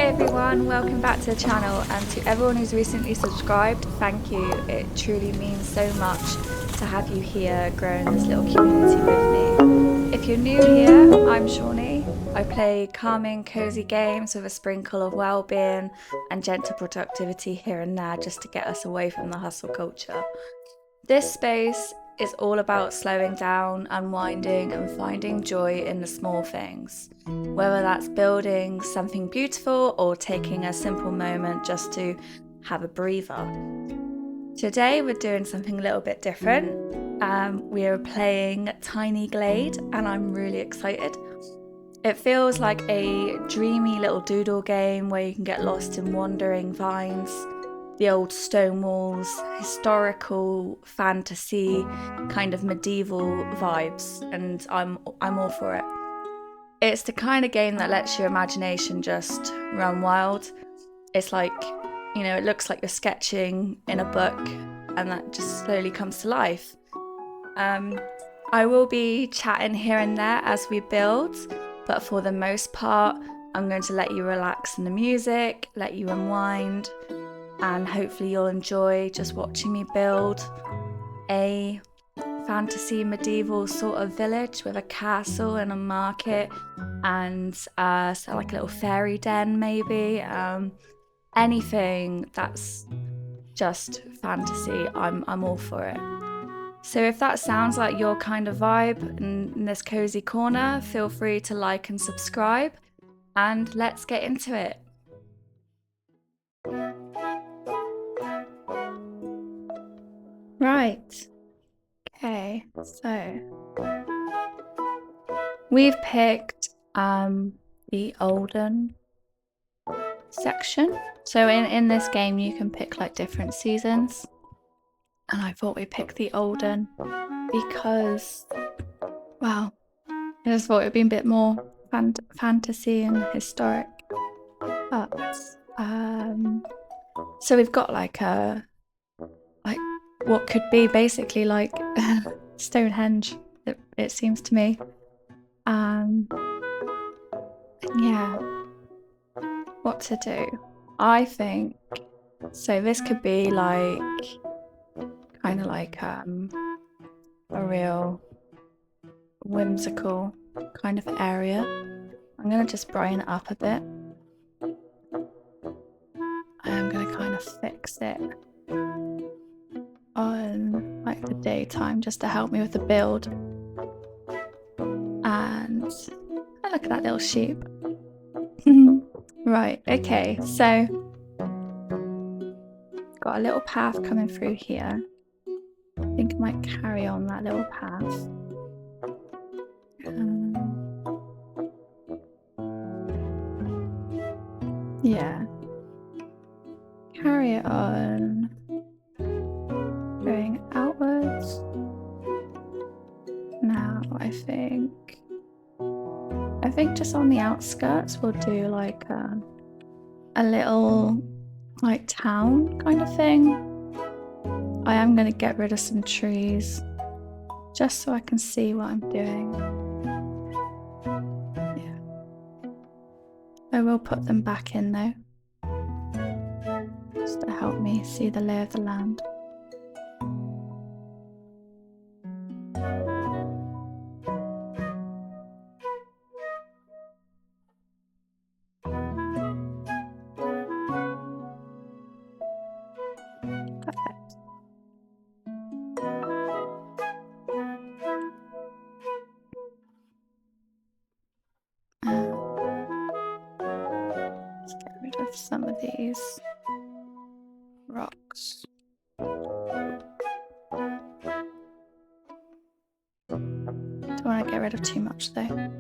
Hey everyone, welcome back to the channel, and to everyone who's recently subscribed, thank you. It truly means so much to have you here growing this little community with me. If you're new here, I'm Shawnee. I play calming, cozy games with a sprinkle of well-being and gentle productivity here and there just to get us away from the hustle culture. This space is all about slowing down, unwinding, and finding joy in the small things. Whether that's building something beautiful or taking a simple moment just to have a breather. Today we're doing something a little bit different. We are playing Tiny Glade and I'm really excited. It feels like a dreamy little doodle game where you can get lost in wandering vines, the old stone walls, historical fantasy, kind of medieval vibes, and I'm all for it. It's the kind of game that lets your imagination just run wild. It's like, it looks like you're sketching in a book and that just slowly comes to life. I will be chatting here and there as we build, but for the most part, I'm going to let you relax in the music, let you unwind, and hopefully you'll enjoy just watching me build a fantasy medieval sort of village with a castle and a market and so like a little fairy den maybe. Anything that's just fantasy, I'm all for it. So if that sounds like your kind of vibe in this cozy corner, feel free to like and subscribe, and let's get into it. Right. Okay, so we've picked the olden section. So in this game you can pick like different seasons, and I thought we'd pick the olden because, well, I just thought it'd be a bit more fantasy and historic. But so we've got like what could be basically like Stonehenge, it seems to me. Yeah, what to do? I think so. This could be like kind of like a real whimsical kind of area. I'm gonna just brighten it up a bit. I'm gonna kind of fix it on like the daytime just to help me with the build. And oh, look at that little sheep. Right, okay, so got a little path coming through here. I think I might carry on that little path. Yeah, carry it on, going outwards. Now I think just on the outskirts we'll do like a little like town kind of thing. I am going to get rid of some trees just so I can see what I'm doing. Yeah, I will put them back in though, just to help me see the lay of the land. Perfect. Let's get rid of some of these rocks. Don't want to get rid of too much though.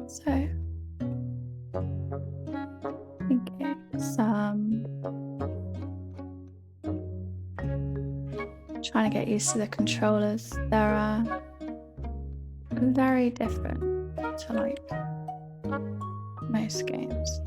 So I think it's trying to get used to the controllers. They're very different to like most games.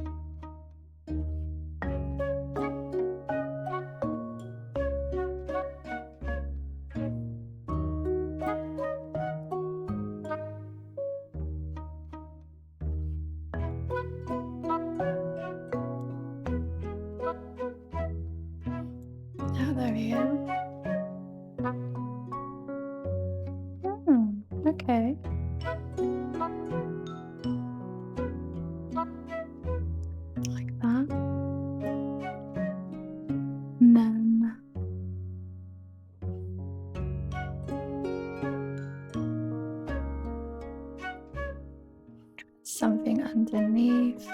underneath.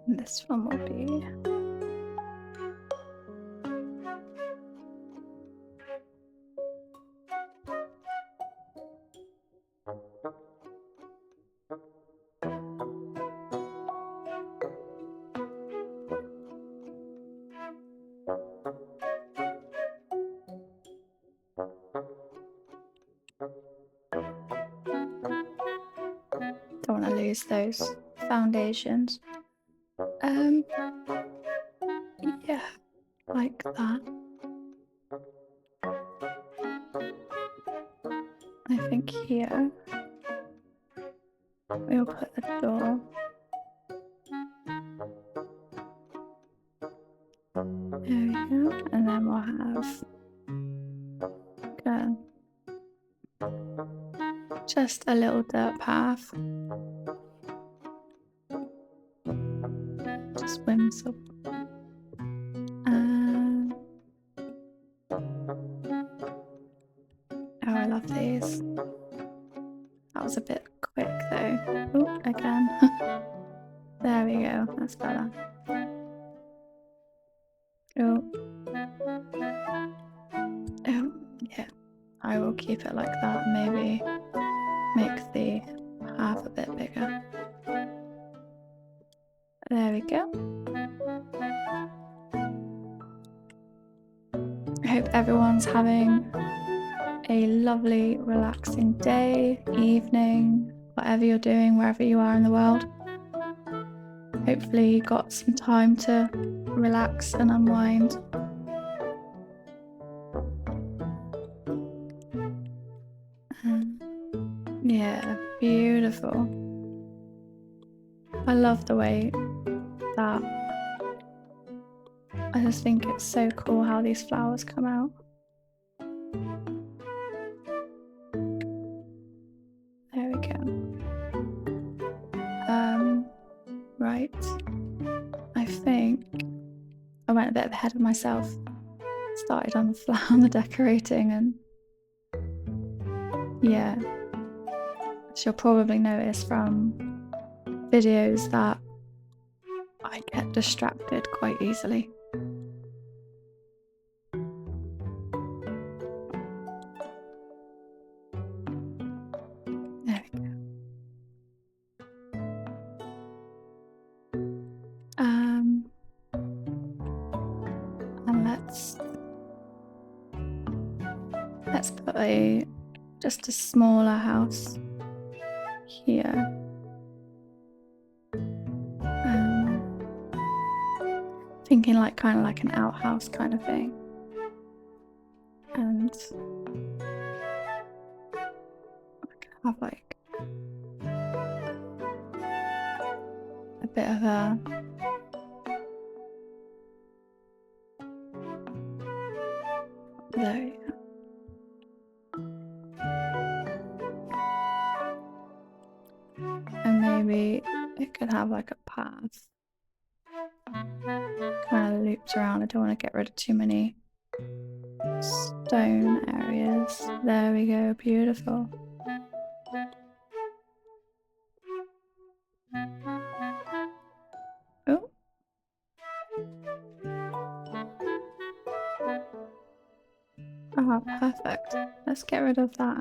And this one will be don't want to lose those foundations. Yeah, like that. I think here we'll put a door. There we go. And then we'll have just a little dirt path. Just whimsical. Oh, I love these. That was a bit quick though. Oh, again. There we go. That's better. Oh. Oh, yeah. I will keep it like that. Maybe make the path a bit bigger. There we go. I hope everyone's having a lovely, relaxing day, evening, whatever you're doing, wherever you are in the world. Hopefully you got some time to relax and unwind. Yeah, beautiful. I love the way that I just think it's so cool how these flowers come out. There we go. Right. I think I went a bit ahead of myself. Started on the flower and the decorating, and yeah. As you'll probably notice from videos that I get distracted quite easily. There we go. And let's put just a smaller house here. Thinking like kind of like an outhouse kind of thing. And I can have like a bit of a there. And maybe it could have like a path. Kind of loops around. I don't want to get rid of too many stone areas. There we go, beautiful. Oh. Oh, perfect. Let's get rid of that.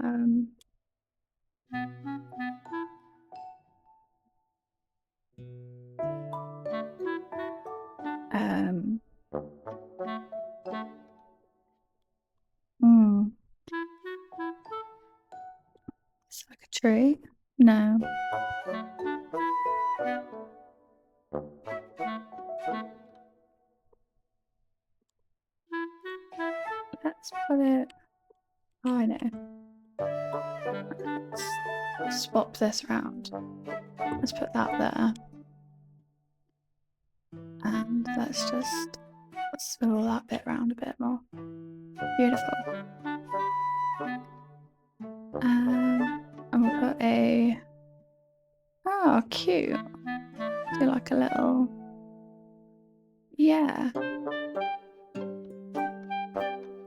It's like a tree. No. Let's put it. Oh, I know. Let's swap this around. Let's put that there. And let's just swivel that bit around a bit more. Beautiful. And we'll put a... Oh, cute. Do like a little... Yeah.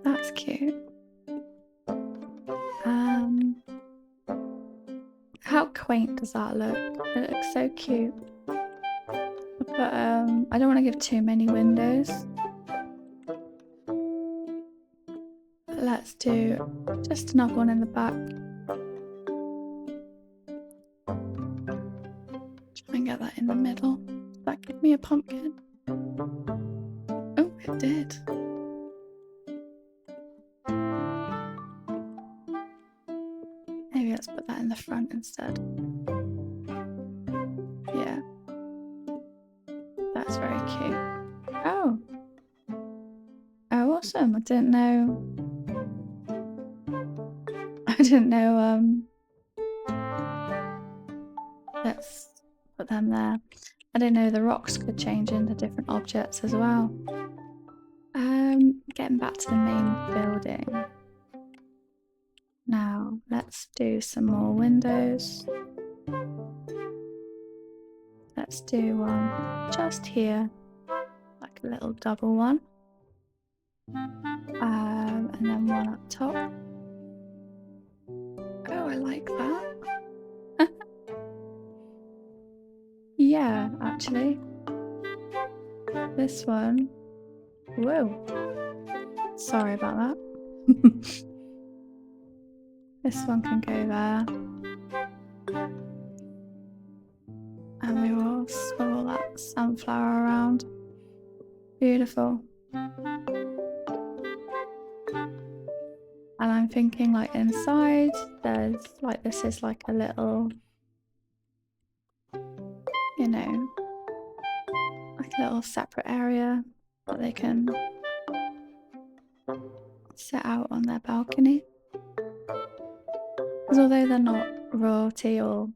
That's quaint does that look? It looks so cute. But I don't want to give too many windows. Let's do just another one in the back. Try and get that in the middle. Does that give me a pumpkin? Oh, it did. Maybe let's put that in the front instead. Yeah. That's very cute. Oh. Oh, awesome. I didn't know. Let's put them there. I didn't know the rocks could change into different objects as well. Getting back to the main building. Now, let's do some more windows. Let's do one just here, like a little double one. And then one up top. Oh, I like that. Yeah, actually. This one. Whoa. Sorry about that. This one can go there. And we will swirl that sunflower around. Beautiful. And I'm thinking like inside, there's like, this is like a little, you know, like a little separate area that they can sit out on their balcony. Because although they're not royalty or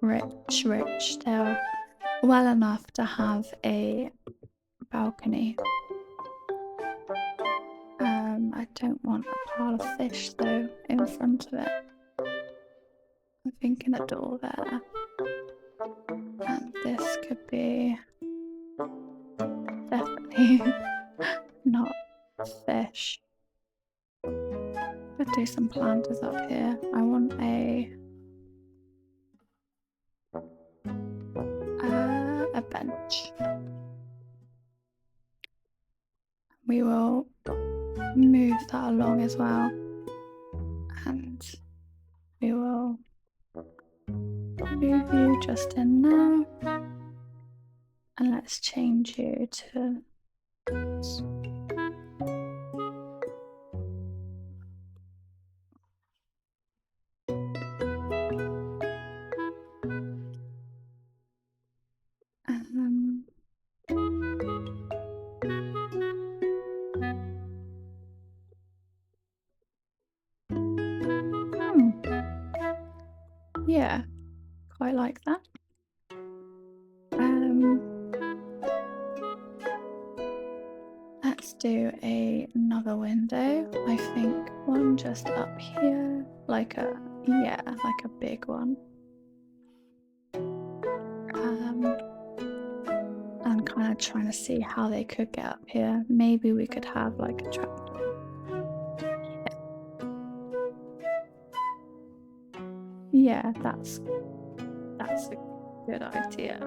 rich, they're well enough to have a balcony. I don't want a pile of fish though in front of it. I'm thinking a door there. And this could be definitely not fish. Let's do some planters up here. I want a bench. We will move that along as well, and we will move you just in now, and let's change you to yeah, quite like that. Let's do another window. I think one just up here, like a big one. I'm kind of trying to see how they could get up here. Maybe we could have like a trapdoor. Yeah, that's a good idea.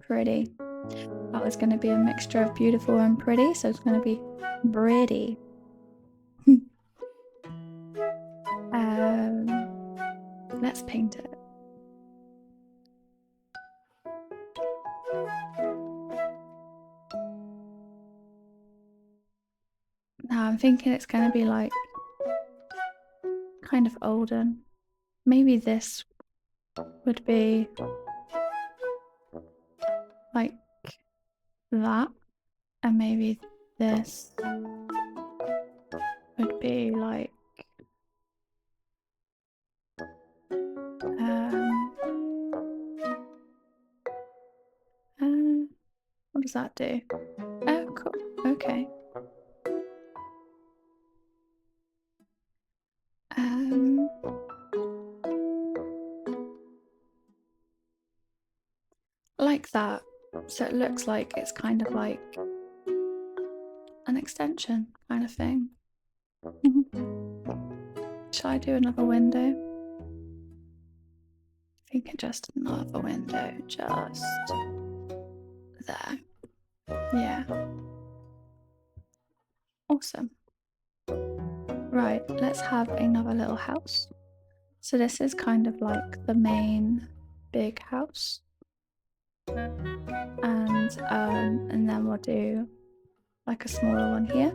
Pretty. That was going to be a mixture of beautiful and pretty, so it's going to be pretty. Let's paint it. Now I'm thinking it's going to be like kind of olden. Maybe this would be like that, and maybe this would be like what does that do? Oh, cool. Okay. Like that. So it looks like it's kind of like an extension kind of thing. Shall I do another window? thinking just another window, just there. Yeah. Awesome. Right, let's have another little house. So this is kind of like the main big house. And then we'll do like a smaller one here.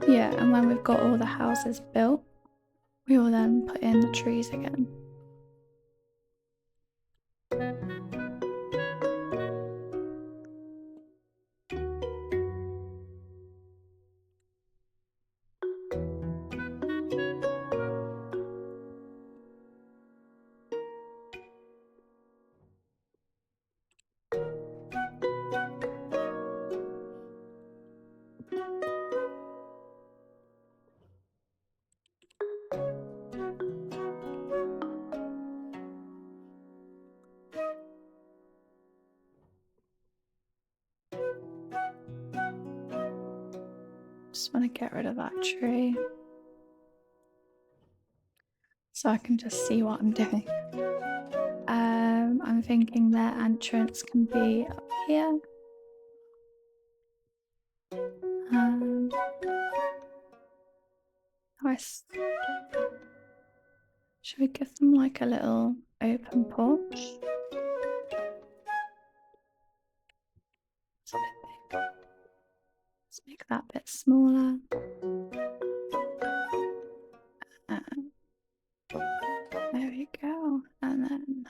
Yeah, and when we've got all the houses built, we will then put in the trees again. Just want to get rid of that tree so I can just see what I'm doing. I'm thinking their entrance can be up here. Nice. Should we give them like a little open porch? It's a bit big. Let's make that a bit smaller. There we go. And then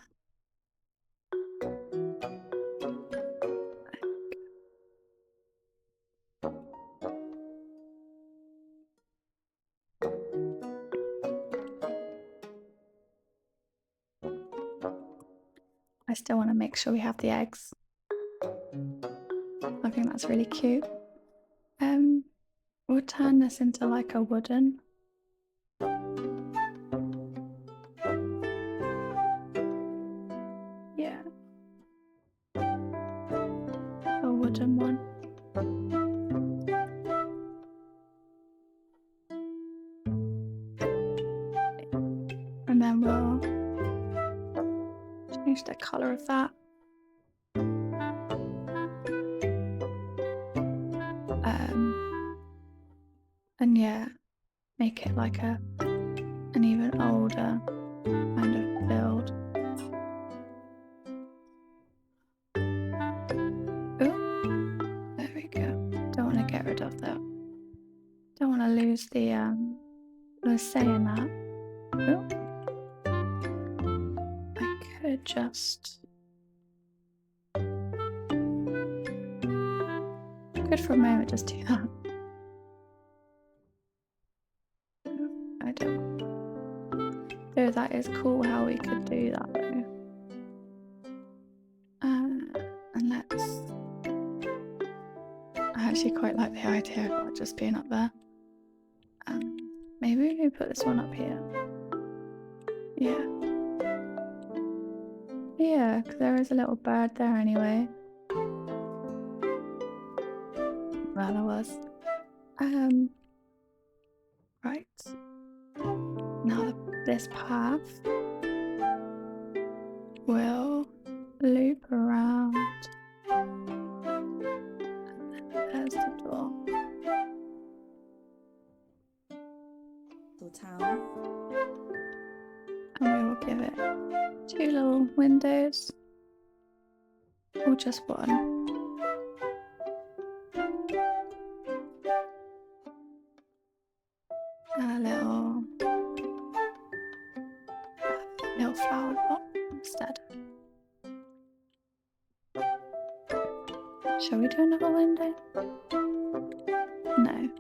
I still want to make sure we have the eggs. I think that's really cute. We'll turn this into like a wooden. Yeah. A wooden one. And then we'll change the colour of that. And yeah, make it like an even older kind of build. Oh, there we go. Don't want to get rid of that. Don't want to lose the say in that. Oh, I could just. Could for a moment just do that. I don't. Though that is cool how we could do that though. And let's. I actually quite like the idea of it just being up there. Maybe we put this one up here. Yeah. Yeah, because there is a little bird there anyway. Well, there was. Right. Now this path will loop around. And then there's the door. Town. And we will give it 2 little windows. Or just one. And a little flower pot instead. Shall we do another window? No.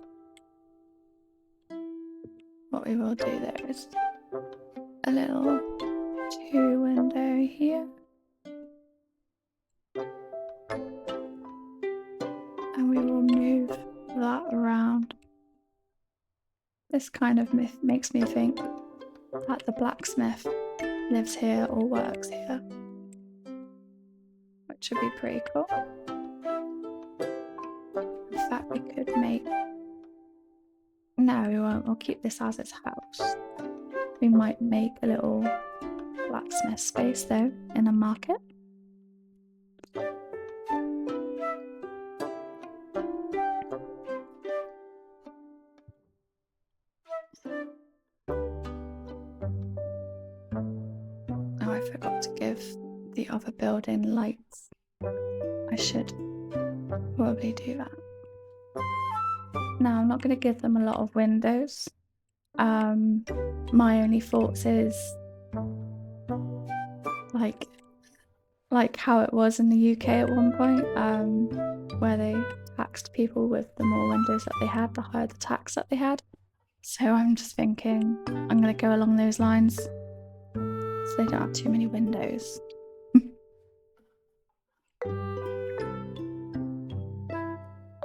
What we will do there is a little 2 window here. And we will move that around. This kind of makes me think that the blacksmith lives here or works here, which would be pretty cool. In fact, we could make. No, we won't. We'll keep this as its house. We might make a little blacksmith space though in the market. Oh, I forgot to give the other building lights. I should probably do that. Now, I'm not going to give them a lot of windows. My only thoughts is like how it was in the UK at one point, where they taxed people with the more windows that they had, the higher the tax that they had. So I'm just thinking I'm going to go along those lines so they don't have too many windows.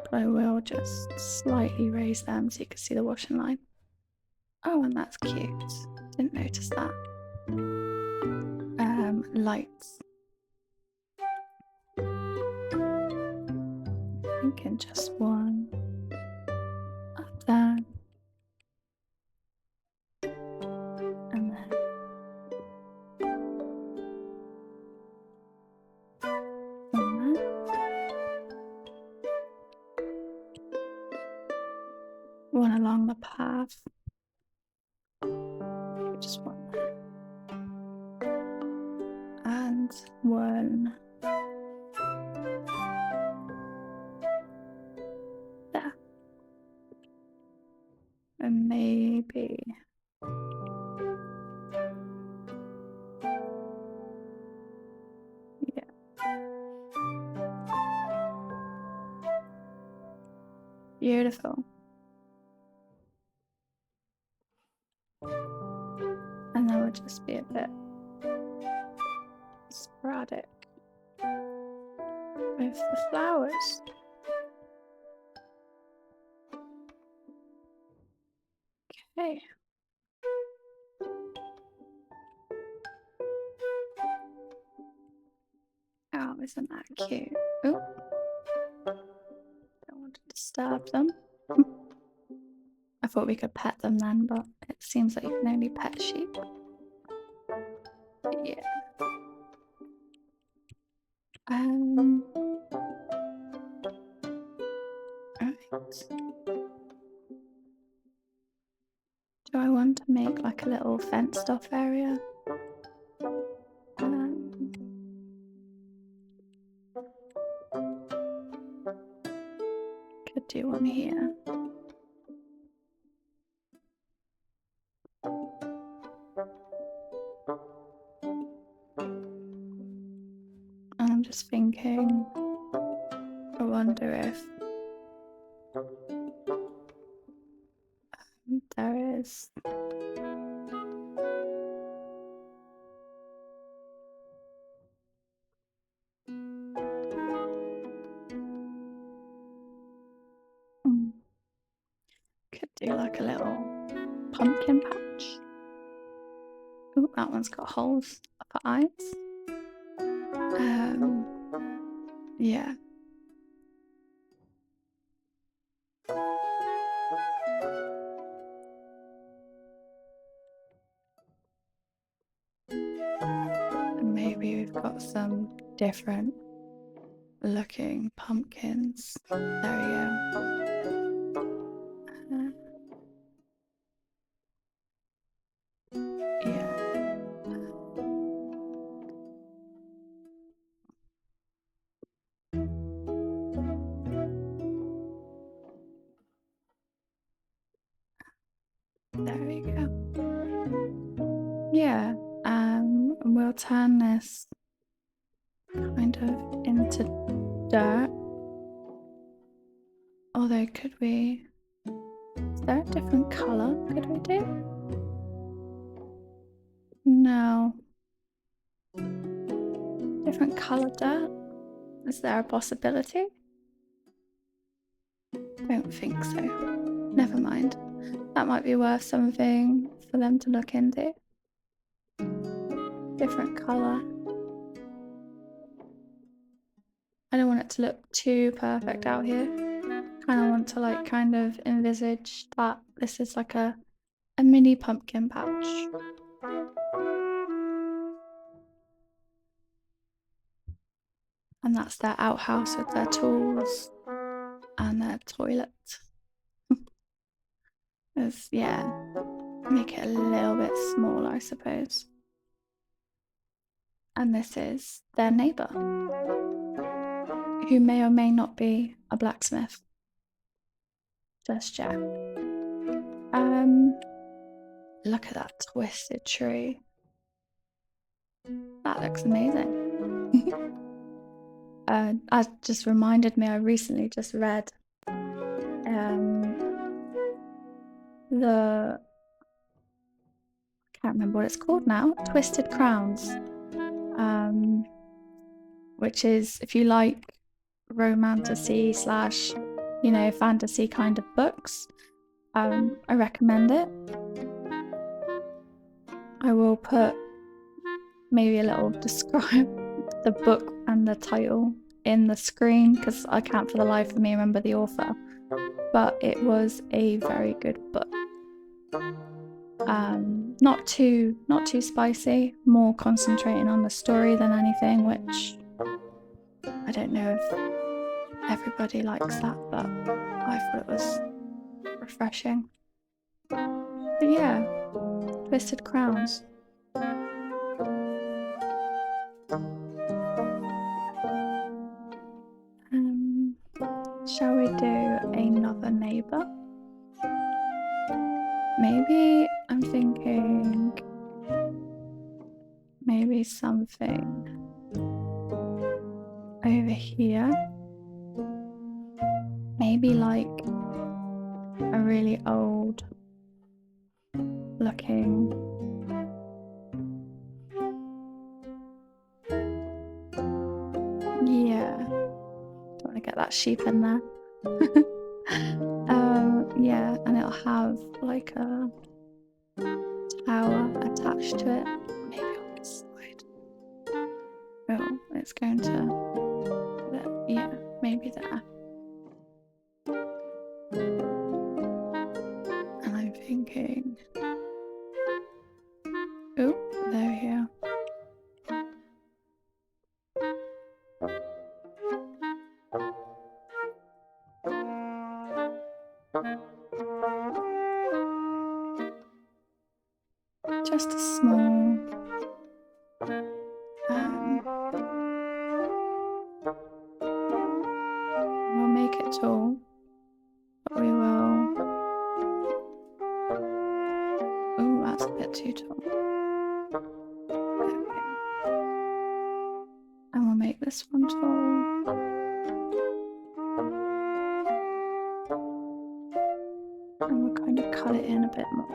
But I will just slightly raise them so you can see the washing line. Oh, and that's cute. Didn't notice that. Lights. Thinking just one. Up, down. And then. And then. One along the path. Just one there. And one there. And maybe beautiful. And that would just be a bit sporadic with the flowers. Okay. Oh, isn't that cute? Oh, don't want to disturb them. I thought we could pet them then, but it seems like you can only pet sheep. Yeah. Alright. Do I want to make like a little fenced off area? Could do one here. I'm just thinking, I wonder if there is could do like a little pumpkin patch. Ooh, that one's got holes for eyes. Yeah. Maybe we've got some different looking pumpkins. There we go. Yeah. There we go. Yeah. We'll turn this kind of into dirt. Although, could we? Is there a different color? Could we do? No. Different color dirt? Is there a possibility? Don't think so. Never mind. That might be worth something for them to look into. Different color. I don't want it to look too perfect out here. Kind of want to like kind of envisage that this is like a a mini pumpkin patch. And that's their outhouse with their tools and their toilet. Yeah, make it a little bit smaller, I suppose. And this is their neighbour, who may or may not be a blacksmith. Just yet. Look at that twisted tree. That looks amazing. That just reminded me, I recently just read I can't remember what it's called now, Twisted Crowns, which is, if you like romantasy / fantasy kind of books, I recommend it. I will put maybe a little describe the book and the title in the screen because I can't for the life of me remember the author, but it was a very good book. Not too spicy, more concentrating on the story than anything, which I don't know if everybody likes that, but I thought it was refreshing. But yeah, Twisted Crowns. Shall we do another neighbour? Maybe I'm thinking maybe something over here. Maybe like a really old looking don't want to get that sheep in there. Yeah, and it'll have like a tower attached to it. Maybe on this side. Oh, it's going to there. Yeah, maybe there. And I'm thinking, oh, there we go. Just a small we'll make it tall, but we will. Oh, that's a bit too tall. There we go. And we'll make this one tall. And we'll kind of cut it in a bit more.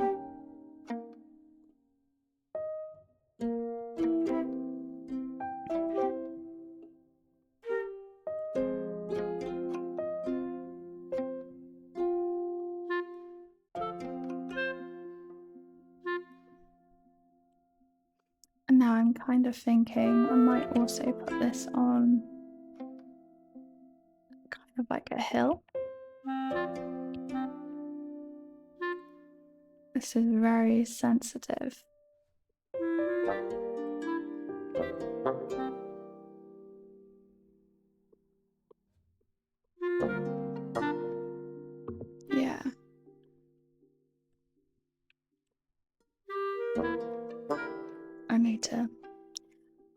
And now I'm kind of thinking I might also put this on kind of like a hill. This is very sensitive. Yeah.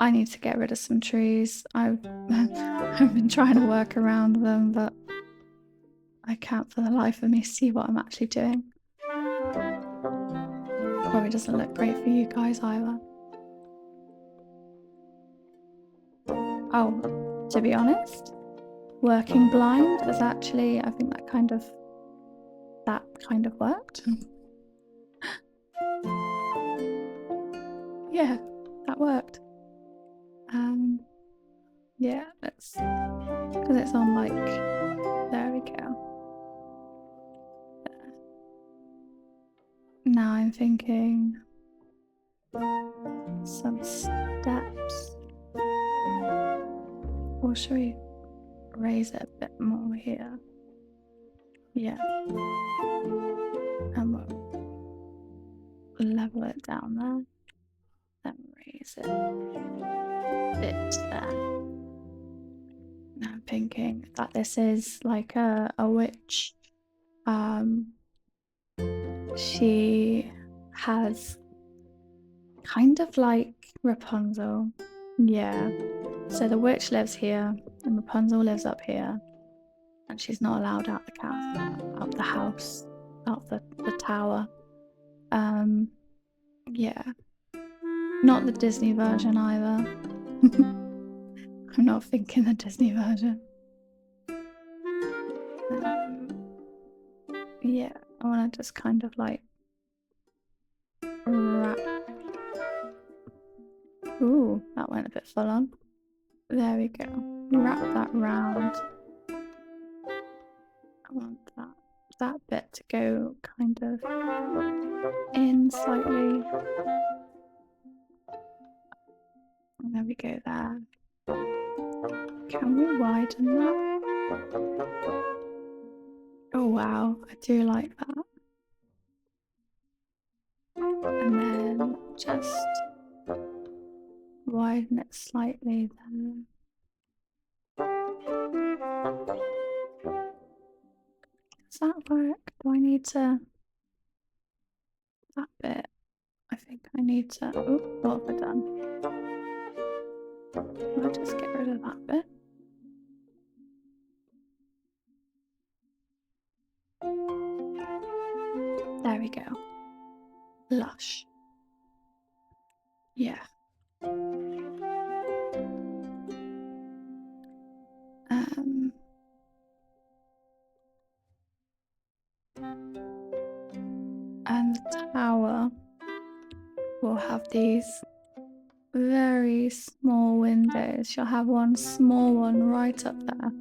I need to get rid of some trees. I've been trying to work around them, but I can't for the life of me see what I'm actually doing. Probably doesn't look great for you guys either. Oh, to be honest, working blind is actually, I think that kind of worked. Yeah, that worked. Yeah, that's because it's on like, there we go. There. Now I'm thinking some steps. Or should we raise it a bit more here? Yeah. And we'll level it down there. Then raise it a bit there. Now I'm thinking that this is like a witch. She has kind of like Rapunzel. Yeah. So the witch lives here and Rapunzel lives up here. And she's not allowed out the castle, out the house, out the tower. Yeah. Not the Disney version either. I'm not thinking the Disney version. Yeah, I want to just kind of like wrap. Ooh, that went a bit full on. There we go. Wrap that round. I want that bit to go kind of in slightly. And there we go there. Can we widen that? Oh wow, I do like that. And then just widen it slightly there. Does that work? Do I need to... that bit? I think I need to... oh, what have I done? I'll just get rid of that bit. There we go. Lush. Yeah. And the tower will have these very small windows. She'll have one small one right up there.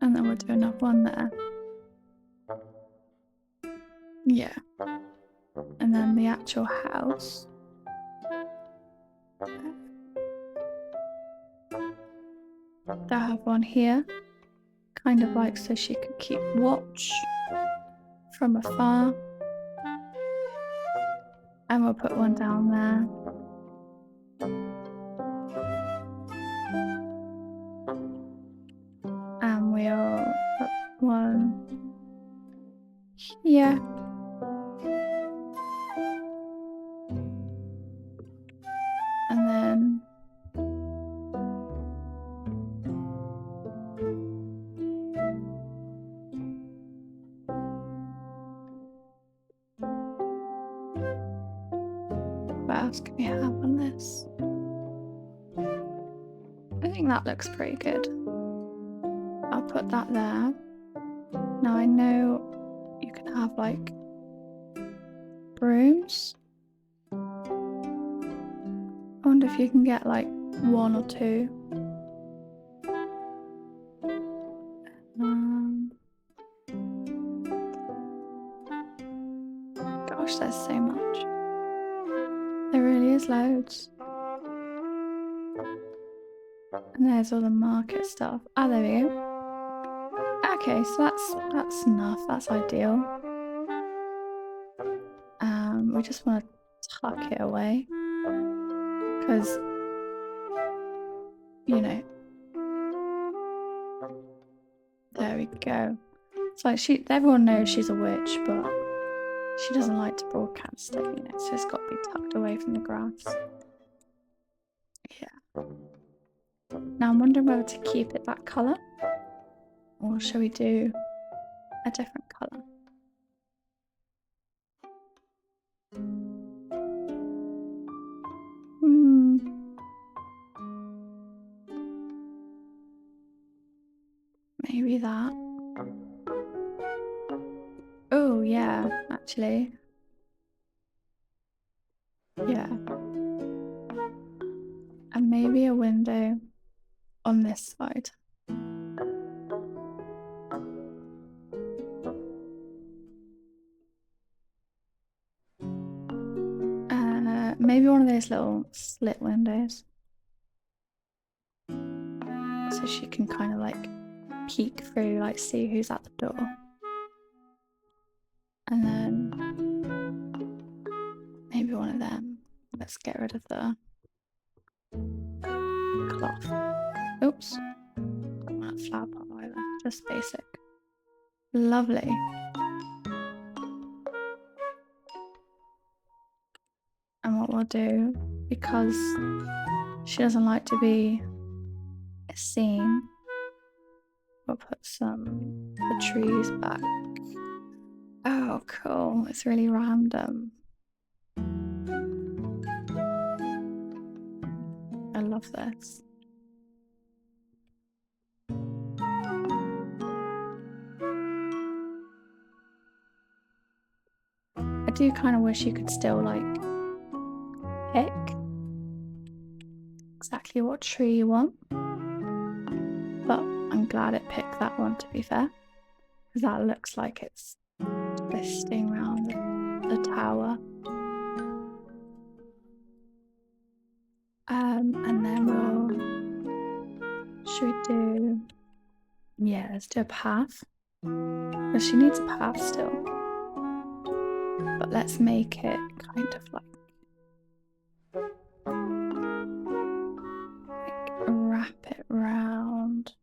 And then we'll do another one there. Yeah. And then the actual house. They'll have one here. Kind of like so she could keep watch from afar. And we'll put one down there. And we'll put one here. And then what else can we have on this? I think that looks pretty good. I'll put that there. Now I know you can have like brooms. I wonder if you can get like one or two. Gosh, there's so much. There really is loads. And there's all the market stuff. Ah, there we go. Okay, so that's enough. That's ideal. We just want to tuck it away because, you know, there we go. It's like everyone knows she's a witch, but she doesn't like to broadcast it, you know, so it's got to be tucked away from the grass. Yeah. Now I'm wondering whether to keep it that colour or shall we do a different colour? Maybe that. Oh yeah, actually. Yeah. And maybe a window on this side. Maybe one of those little slit windows. So she can kind of like peek through, like see who's at the door. And then let's get rid of the cloth. Oops. Don't want a flower pot either. Just basic. Lovely. And what we'll do, because she doesn't like to be seen, we'll put the trees back. Oh, cool. It's really random. I love this. I do kind of wish you could still like pick exactly what tree you want, but I'm glad it picked that one, to be fair, because that looks like it's twisting around the tower. And then should we do, yeah, let's do a path, because she needs a path still, but let's make it kind of like wrap it round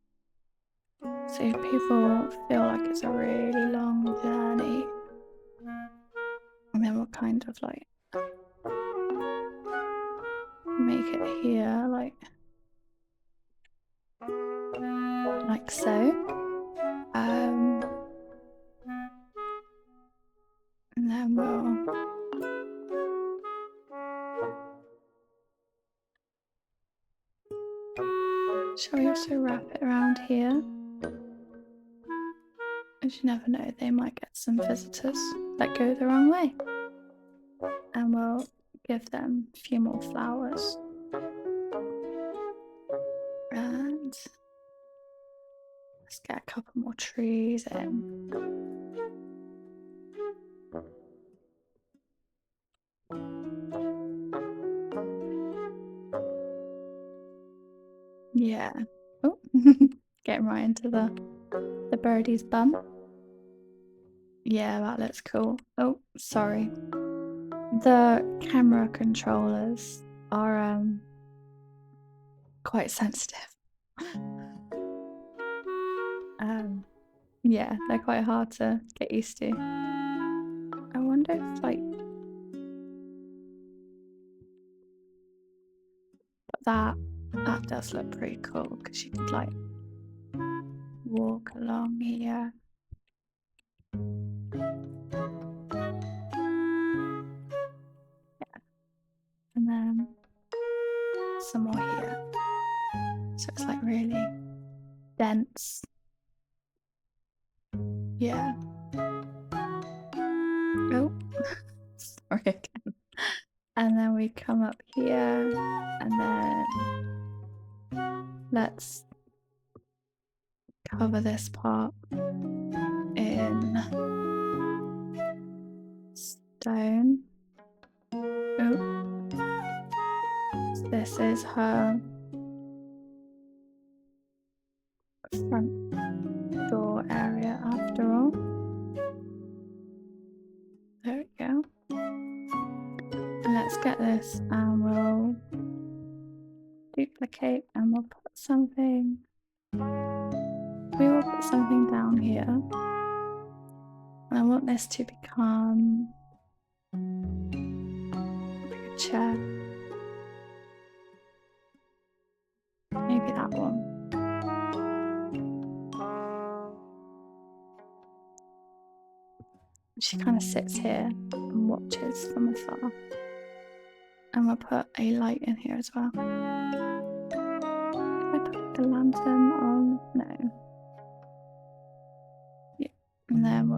so people feel like it's a really long journey. And then we'll kind of like make it here like so. And then shall we also wrap it around here? As you never know, they might get some visitors that go the wrong way. And we'll give them a few more flowers. And let's get a couple more trees in. Yeah. Oh, getting right into the birdie's bum. Yeah, that looks cool. Oh, sorry. The camera controllers are quite sensitive. Yeah, they're quite hard to get used to. I wonder if like that does look pretty cool, because you could like walk along here. Yeah. And then some more here. So it's like really dense. Yeah. Oh, sorry again. And then we come up here, and then let's cover this part in stone. Oh, this is her front door area after all. There we go. And let's get this, and we'll duplicate, and we'll put something. We will put something down here. And I want this to become like a chair. Maybe that one. She kind of sits here and watches from afar. And we'll put a light in here as well. Can I put the lantern on? No. Yeah. And then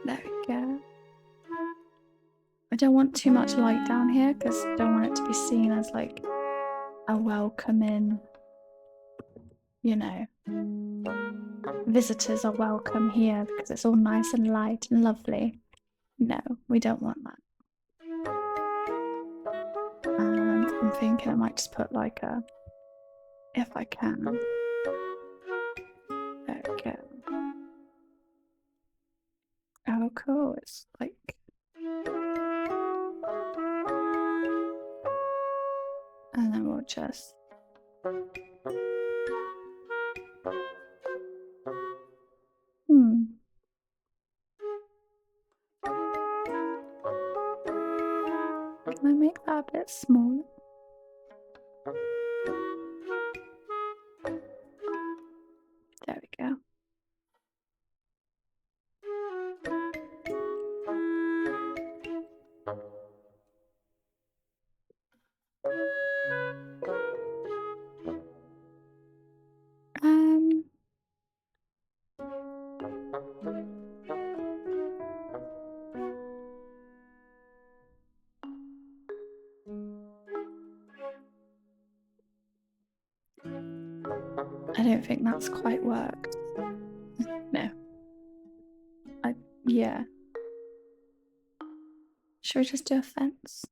there we go. I don't want too much light down here, because I don't want it to be seen as like a welcoming, you know, visitors are welcome here because it's all nice and light and lovely. No, we don't want that. And I'm thinking I might just put like a, if I can. There we go. Oh, cool. It's like gorgeous. Can I make that a bit smaller? There we go. I don't think that's quite worked. No. Yeah. Should we just do a fence?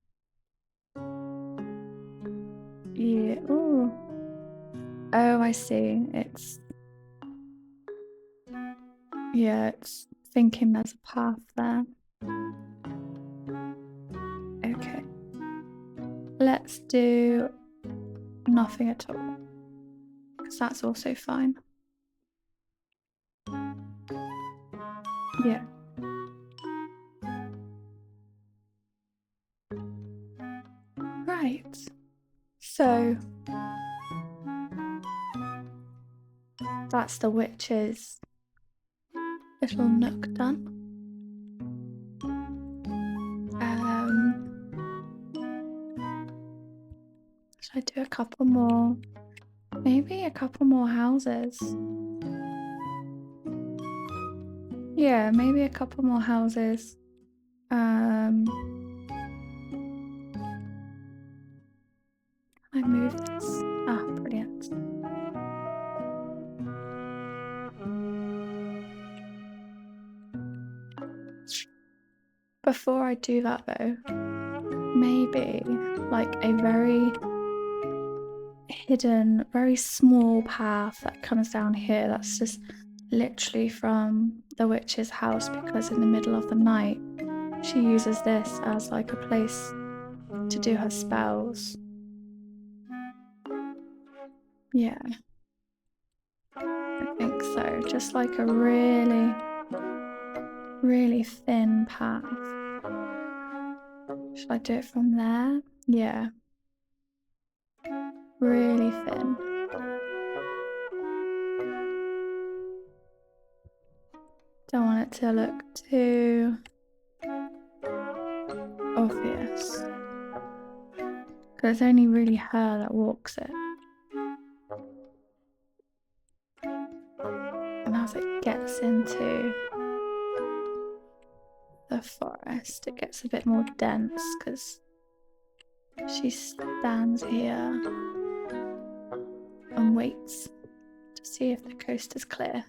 Yeah. Ooh. Oh, I see. It's thinking there's a path there. Okay. Let's do nothing at all, because that's also fine. Yeah. Right. So that's the witch's little nook done. Should I do a couple more? Maybe a couple more houses. Yeah, maybe a couple more houses. I move this. Ah, brilliant. Before I do that though, maybe like a very hidden, very small path that comes down here that's just literally from the witch's house, because in the middle of the night she uses this as like a place to do her spells. Yeah, I think so. Just like a really, really thin path. Should I do it from there? Yeah. Really thin. Don't want it to look too obvious, because it's only really her that walks it. And as it gets into the forest, it gets a bit more dense because she stands here and waits to see if the coast is clear.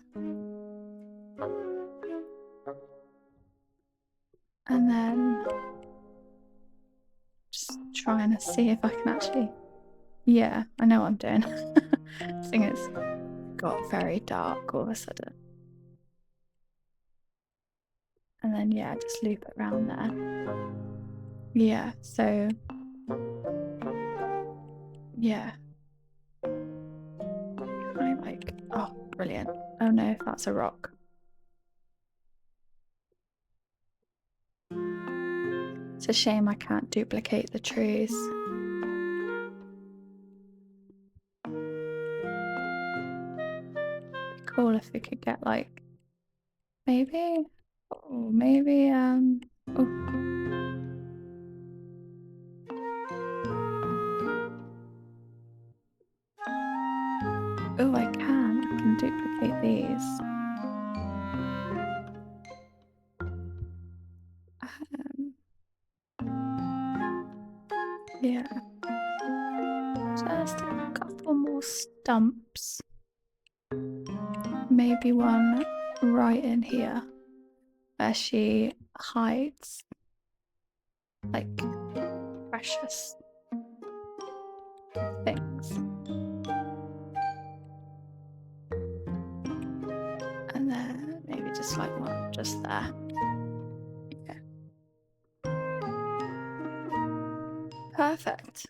And then just trying to see if I can actually... Yeah, I know what I'm doing. I think it's got very dark all of a sudden. And then, yeah, just loop it around there. Yeah, so... Yeah. I like... Oh, brilliant. Oh no, that's a rock. It's a shame I can't duplicate the trees. It'd be cool if we could get like... Maybe... Oh, maybe, oh. Oh, I can duplicate these. Yeah. Just a couple more stumps. Maybe one right in here where she hides like precious things. And then maybe just like one just there. Yeah. Perfect.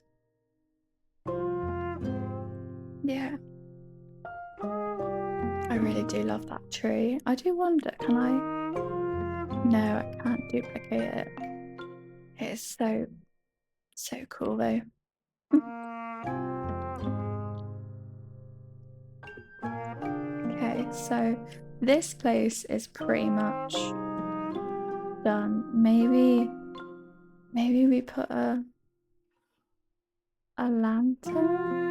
Yeah. I really do love that tree. I do wonder, can I? No, I can't duplicate it. It is so cool though. Okay, so this place is pretty much done. Maybe we put a lantern?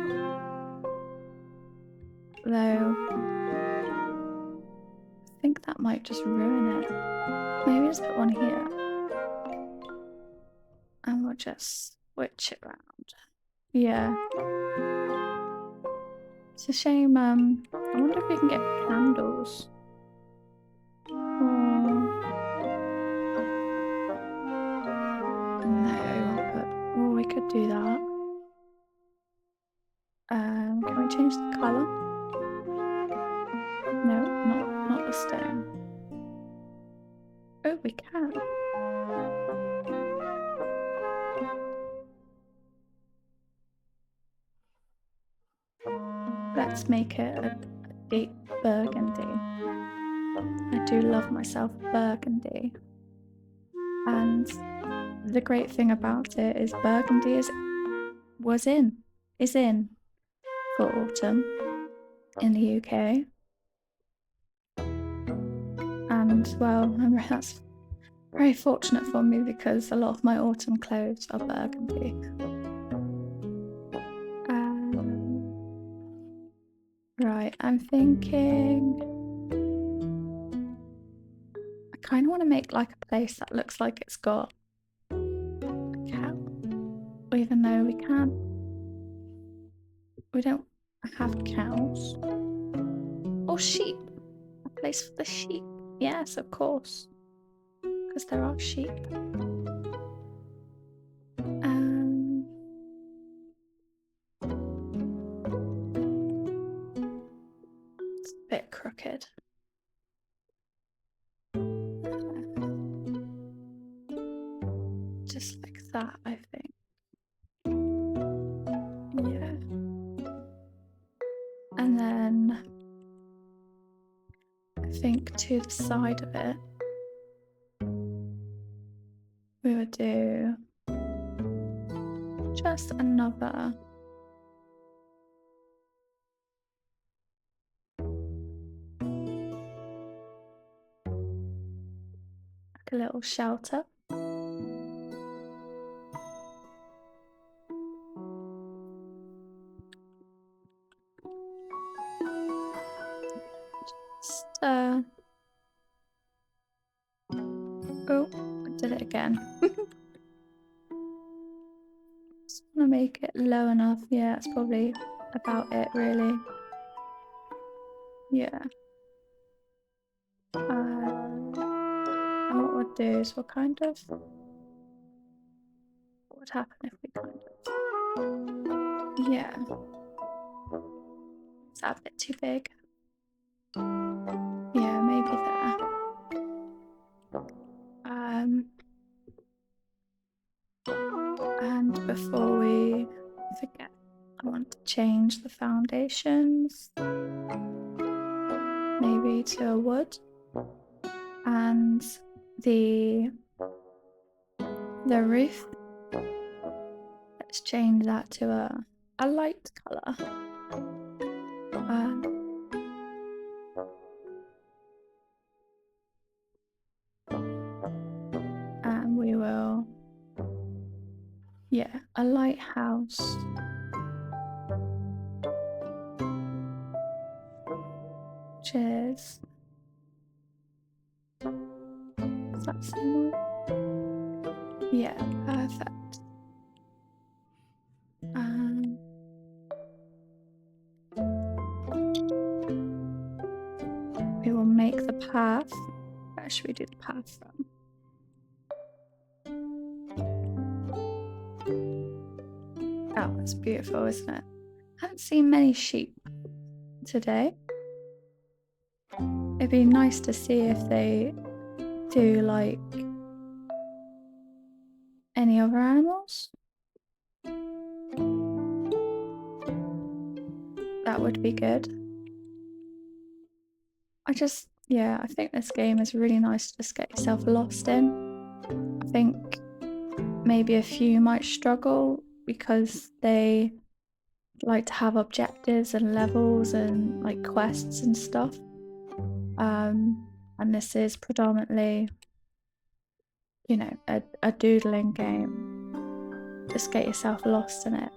Though I think that might just ruin it. Maybe just put one here. And we'll just switch it around. Yeah. It's a shame, I wonder if we can get candles. No, oh, we could do that. Can we change the colour? No, not the stone. Oh, we can. Let's make it a deep burgundy. I do love myself burgundy. And the great thing about it is burgundy is in for autumn in the UK. And well, that's very fortunate for me because a lot of my autumn clothes are burgundy. Right, I'm thinking I kind of want to make like a place that looks like it's got a cow, even though we don't have cows. Or sheep. A place for the sheep. Yes, of course. Because there are sheep. It's a bit crooked. Just like that, I think. Yeah. And then I think to the side of it, we would do just another like a little shelter. Just oh, I did it again. Just want to make it low enough. Yeah, that's probably about it, really. Yeah. And what we'll do is we'll kind of. What would happen if we kind of. Yeah. Is that a bit too big? Yeah, maybe there. And before we forget, I want to change the foundations, maybe to a wood, and the roof. Let's change that to a light colour. And we will, yeah, a lighthouse. Cheers. Is that similar? Yeah, perfect. We will make the path. Where should we do the path from? Oh, that's beautiful, isn't it? I haven't seen many sheep today. It'd be nice to see if they do like any other animals. That that would be good. I think this game is really nice to just get yourself lost in. I think maybe a few might struggle because they like to have objectives and levels and like quests and stuff. And this is predominantly, you know, a doodling game. Just get yourself lost in it.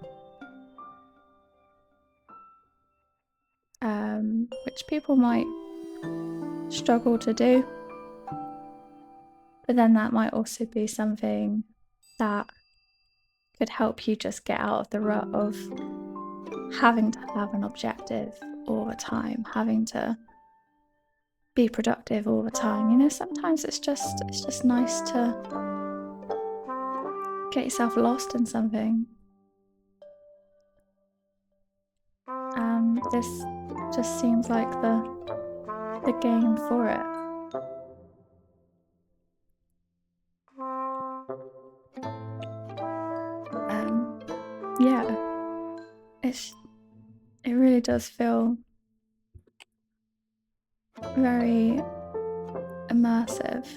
Which people might struggle to do. But then that might also be something that could help you just get out of the rut of having to have an objective all the time, having to be productive all the time. You know, sometimes it's just nice to get yourself lost in something. And this just seems like the game for it. Yeah, it really does feel very immersive.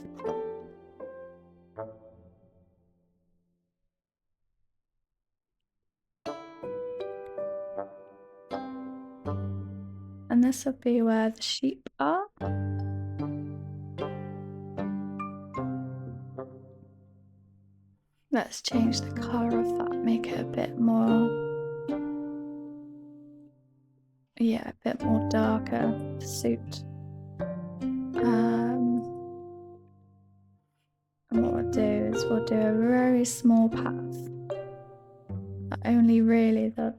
And this would be where the sheep are. Let's change the colour of that, make it a bit more, yeah, a bit more darker to suit. And what we'll do is we'll do a very small path that only really the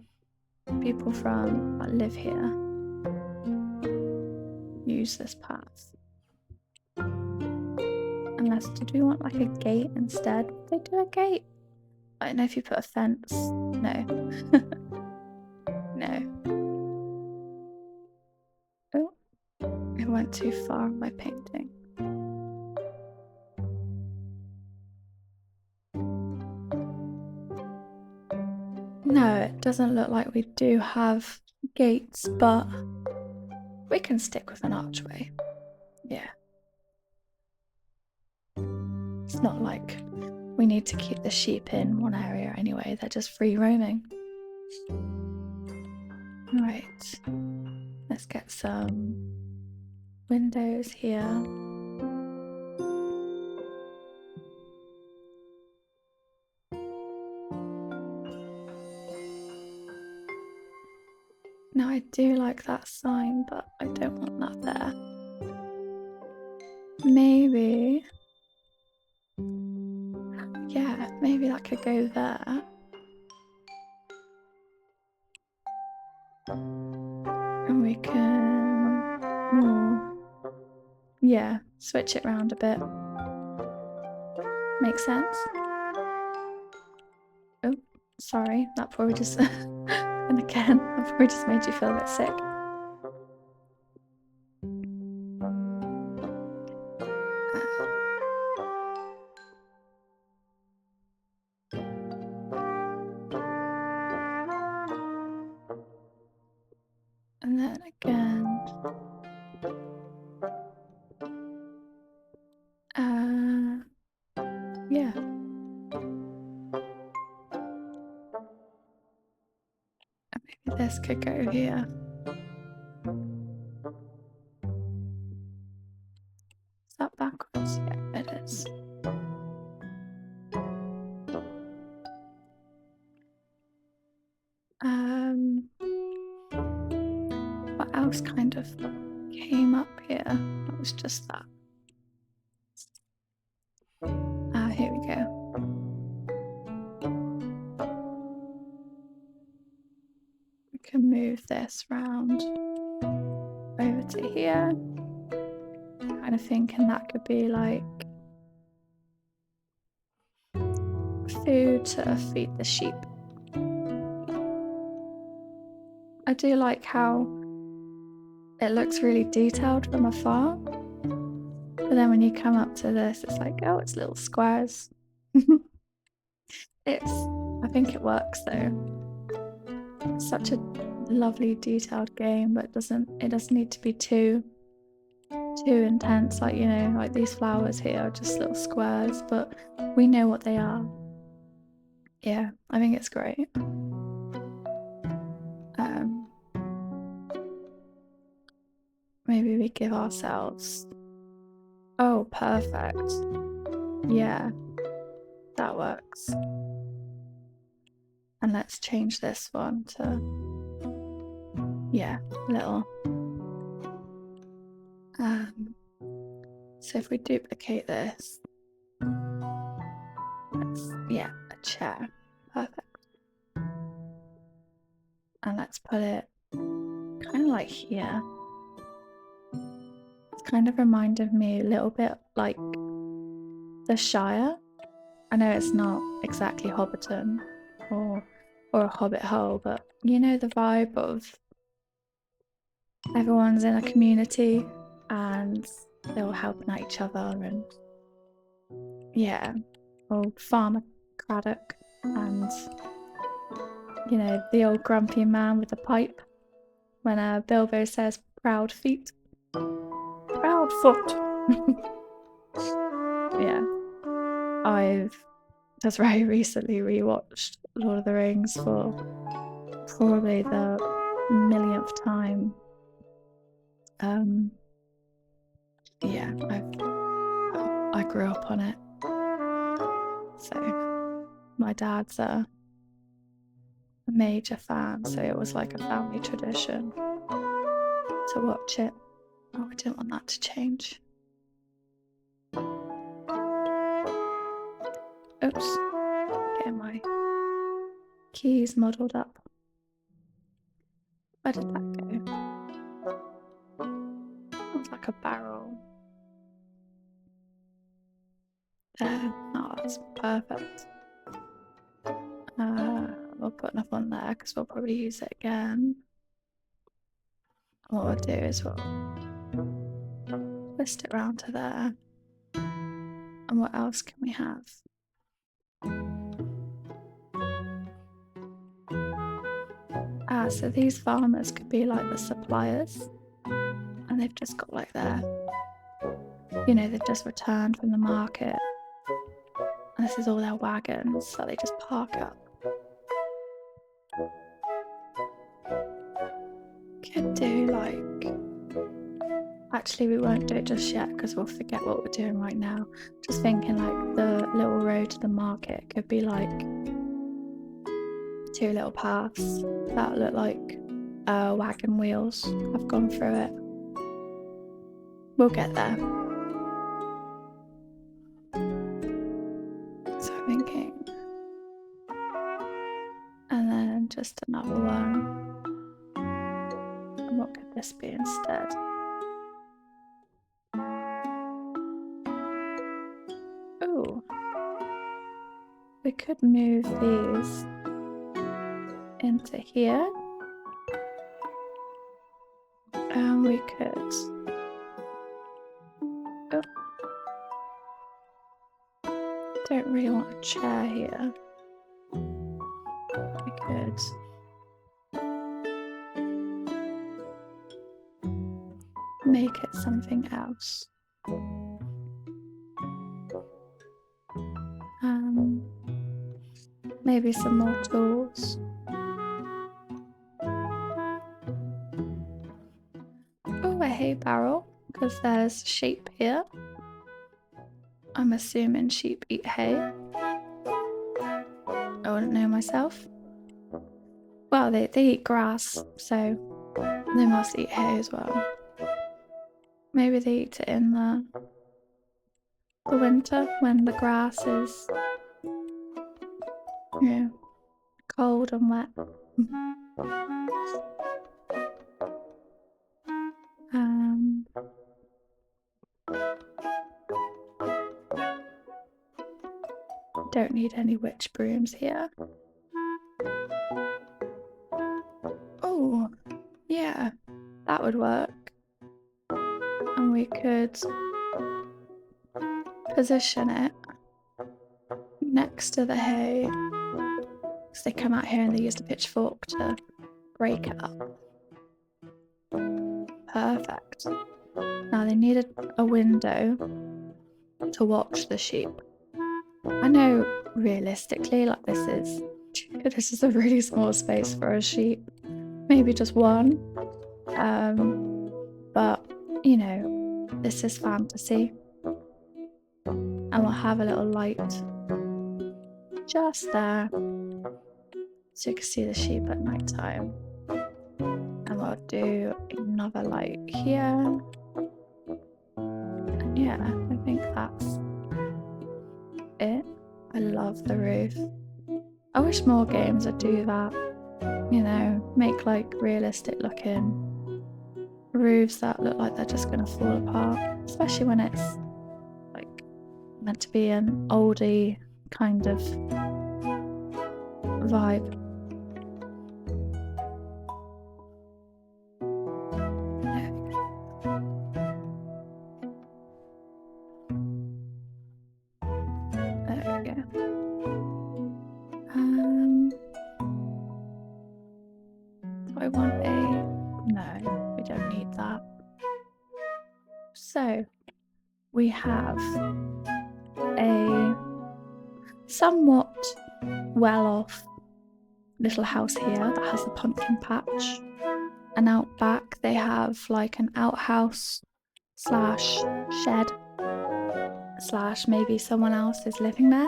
people that live here use this path. Unless, did we want like a gate instead? Would they do a gate? I don't know if you put a fence. No. No. Oh, it went too far on my painting. No, it doesn't look like we do have gates, but we can stick with an archway. Yeah. It's not like we need to keep the sheep in one area anyway, they're just free roaming. Right, let's get some windows here. Now I do like that sign, but I don't want that there. Maybe, yeah, maybe that could go there. And we can, yeah, switch it around a bit. Makes sense? Oh, sorry, that probably just, and again, that probably just made you feel a bit sick. And then again, yeah. And maybe this could go here. Is that backwards? Yeah, it is. What else kind of came up here? That was just that. Here we go. We can move this round over to here. Kind of thinking that could be like food to feed the sheep. I do like how it looks really detailed from afar, but then when you come up to this, it's like, oh, it's little squares. I think it works though. It's such a lovely detailed game, but it doesn't need to be too intense. Like, you know, like these flowers here are just little squares, but we know what they are. Yeah, I think it's great. Maybe we give ourselves... Oh, perfect. Yeah, that works. And let's change this one to, yeah, little. So if we duplicate this, yeah, a chair. Perfect. And let's put it kind of like here. It's kind of reminded me a little bit like the Shire. I know it's not exactly Hobbiton or a Hobbit hole, but you know the vibe of everyone's in a community and they're all helping out each other, and yeah, old Farmer Craddock and, you know, the old grumpy man with the pipe when Bilbo says proud feet. Proud foot. Yeah. I've just very recently rewatched Lord of the Rings for probably the millionth time. Yeah, I grew up on it. So my dad's a major fan, so it was like a family tradition to watch it. Oh, I didn't want that to change. Oops, getting my keys muddled up. Where did that go? It was like a barrel. There. Oh, that's perfect. We'll put enough on there because we'll probably use it again. What we'll do is we'll twist it round to there. And what else can we have? So these farmers could be like the suppliers, and they've just got like their, you know, they've just returned from the market, and this is all their wagons, so they just park up. Could do like, actually we won't do it just yet because we'll forget what we're doing right now. Just thinking like the little road to the market could be like 2 little paths that look like wagon wheels have gone through it. We'll get there. So I'm thinking, and then just another one. And what could this be instead? Oh, we could move these into here, and we could, oh, don't really want a chair here. We could make it something else. Maybe some more tools. Oh, a hay barrel, because there's sheep here. I'm assuming sheep eat hay. I wouldn't know myself. Well, they eat grass, so they must eat hay as well. Maybe they eat it in the winter when the grass is, yeah, cold and wet. Don't need any witch brooms here. Oh, yeah, that would work. And we could position it next to the hay, because they come out here and they use the pitchfork to break it up. Perfect. Now they needed a window to watch the sheep. I know realistically, like this is a really small space for a sheep. Maybe just one. But you know, this is fantasy. And we'll have a little light just there so you can see the sheep at night time. And we'll do another light here. And yeah, I think that's it. I love the roof. I wish more games would do that. You know, make like realistic looking roofs that look like they're just gonna fall apart. Especially when it's like meant to be an oldie kind of vibe. There we go. Do I want a... No, we don't need that. So, we have a somewhat well-off little house here that has a pumpkin patch. And out back they have like an outhouse slash shed slash maybe someone else is living there.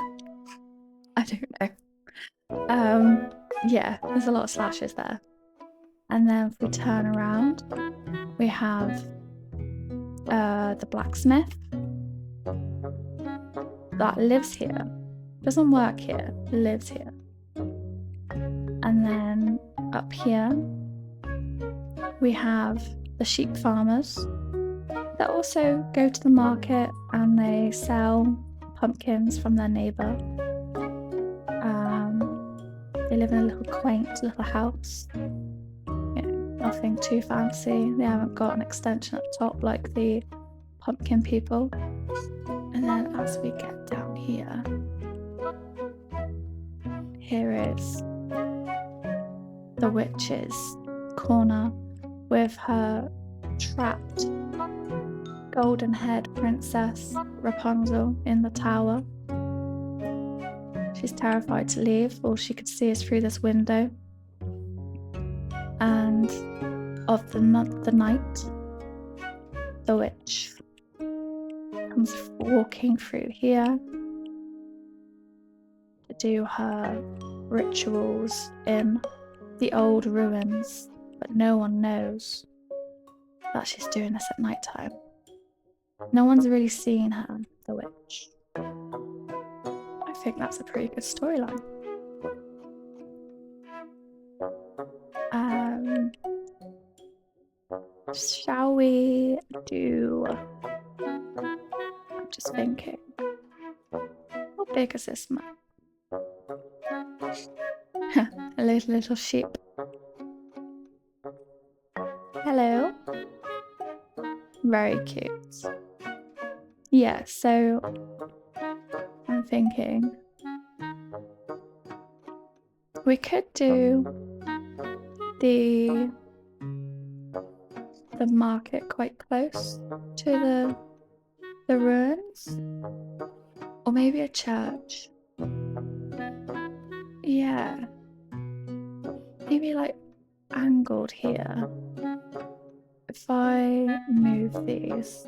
I don't know. Yeah, there's a lot of slashes there. And then if we turn around, we have the blacksmith that lives here. Doesn't work here, lives here. And then up here, we have the sheep farmers that also go to the market and they sell pumpkins from their neighbour. They live in a little quaint little house. You know, nothing too fancy. They haven't got an extension at the top like the pumpkin people. And then as we get down here, here is the witch's corner with her trapped golden-haired princess Rapunzel in the tower. She's terrified to leave. All she could see is through this window. And of the night, the witch comes walking through here to do her rituals in the old ruins, but no one knows that she's doing this at night time. No one's really seen her, the witch. I think that's a pretty good storyline. Shall we do... I'm just thinking. How big is this map? A little sheep. Hello. Very cute. Yeah, so I'm thinking we could do the market quite close to the ruins, or maybe a church. Yeah, maybe like angled here. If I move these,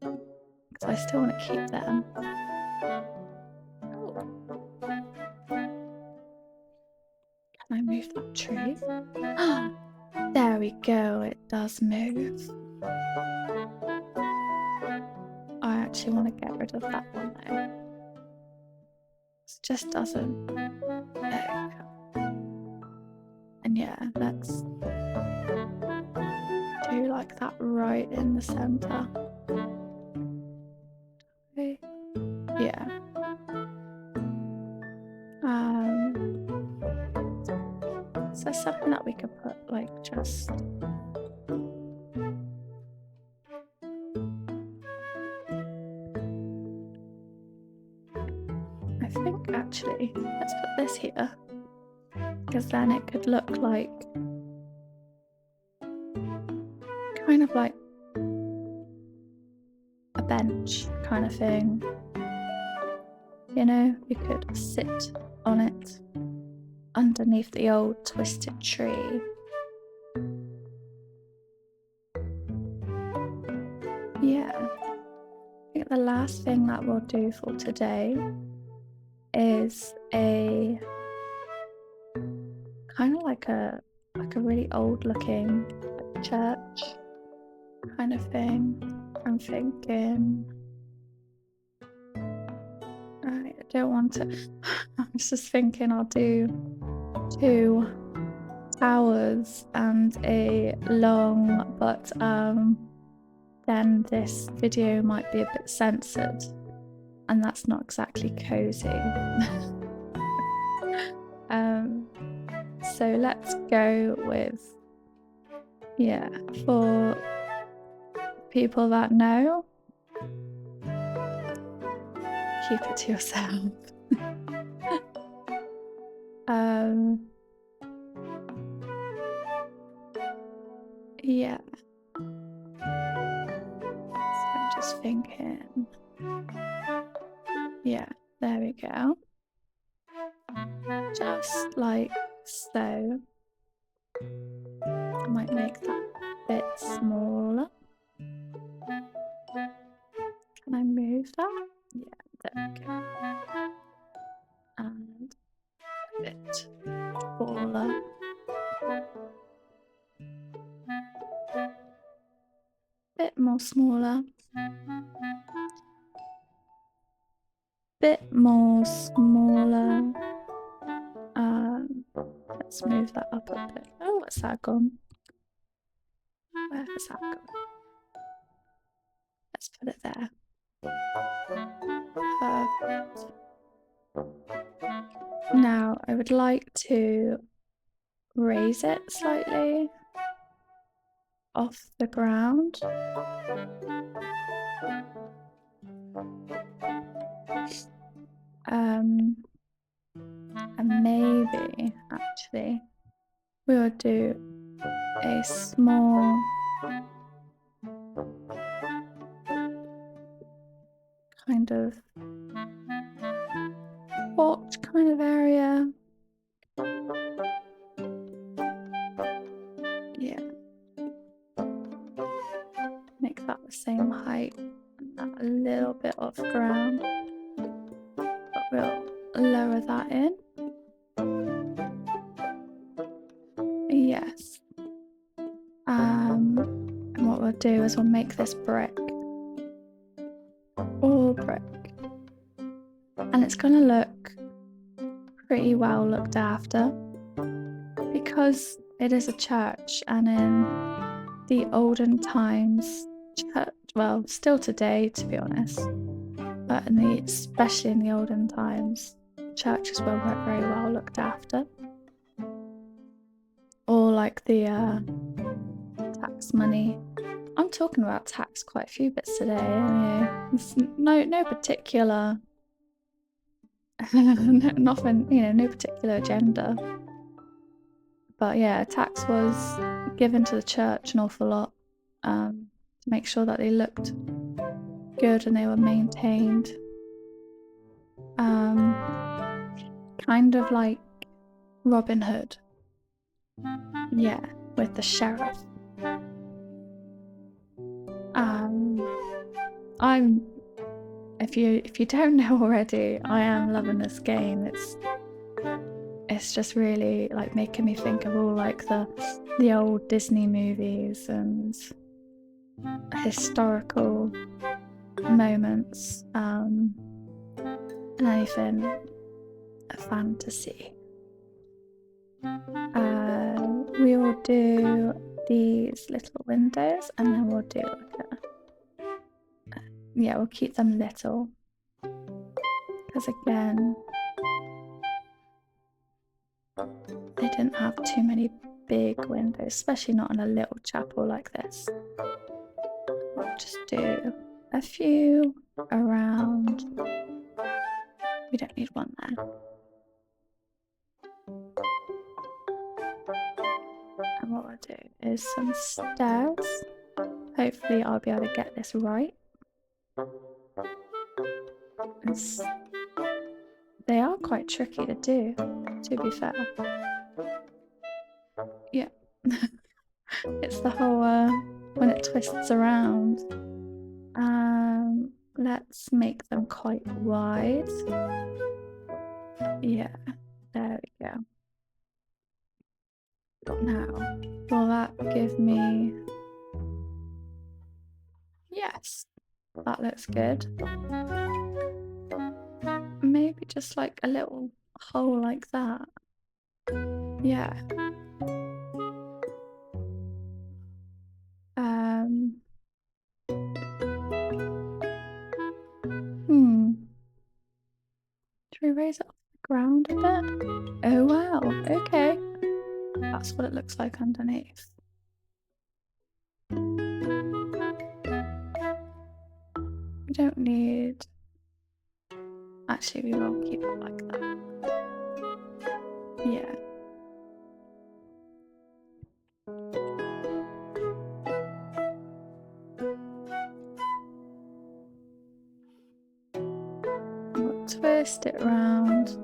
because I still want to keep them. Oh. Can I move that tree? There we go, it does move. I actually want to get rid of that one though. It just doesn't. There we go. And yeah, let's do like that right in the center. Okay. Yeah. So something that we could put like just I think actually let's put this here, because then it could look like kind of like a bench kind of thing. You know, you could sit on it underneath the old twisted tree. Yeah, I think the last thing that we'll do for today is a kind of like a really old looking church kind of thing. I'm thinking, right, I don't want to, I was just thinking I'll do 2 towers and a long, but then this video might be a bit censored, and that's not exactly cozy. So let's go with, yeah, for people that know, keep it to yourself. Yeah. So I'm just thinking, yeah, there we go. Just like so. I might make that a bit smaller. Can I move that? Yeah, there we go. And a bit taller. Bit more smaller. Bit more smaller. Let's move that up a bit. Oh, what's that gone? Where has that gone? Let's put it there. Perfect. Now I would like to raise it slightly off the ground. And maybe actually we will do a small kind of porch kind of area. Yeah. Make that the same height and that a little bit off ground. But we'll lower that in. Yes. And what we'll do is we'll make this brick. All brick. And it's gonna look pretty well looked after because it is a church, and in the olden times, church, well, still today to be honest, but especially in the olden times, churches were very well looked after. Or like the tax money. I'm talking about tax quite a few bits today. It's no particular, nothing, no particular agenda. But yeah, tax was given to the church an awful lot to make sure that they looked good and they were maintained. Kind of like Robin Hood. Yeah, with the sheriff. If you don't know already, I am loving this game. It's just really like making me think of all like the old Disney movies and historical moments, and anything fantasy. We will do these little windows, and then we'll do like we'll keep them little, because again, they didn't have too many big windows, especially not in a little chapel like this. We'll just do a few around. We don't need one there. And what we'll do is some stairs. Hopefully I'll be able to get this right. They are quite tricky to do, to be fair. Yeah. It's the whole when it twists around. Let's make them quite wide. Yeah, there we go. Now, will that give me... Yes, that looks good. Maybe just like a little hole like that. Yeah. Should we raise it off the ground a bit? Oh wow, okay. That's what it looks like underneath. We don't need... Actually, we will keep it like that. Yeah. We'll twist it around.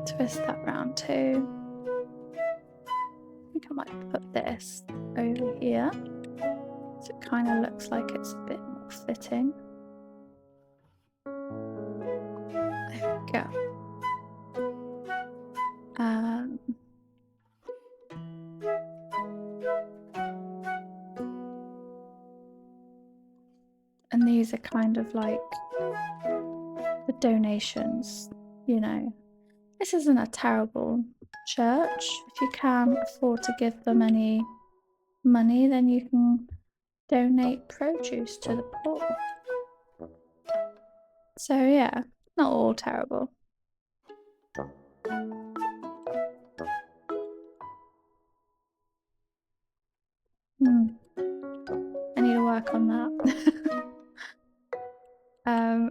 Twist that round too. I think I might put this over here, so it kind of looks like it's a bit more fitting. There we go. And these are kind of like the donations, you know. This isn't a terrible church. If you can't afford to give them any money, then you can donate produce to the poor. So yeah, not all terrible. I need to work on that.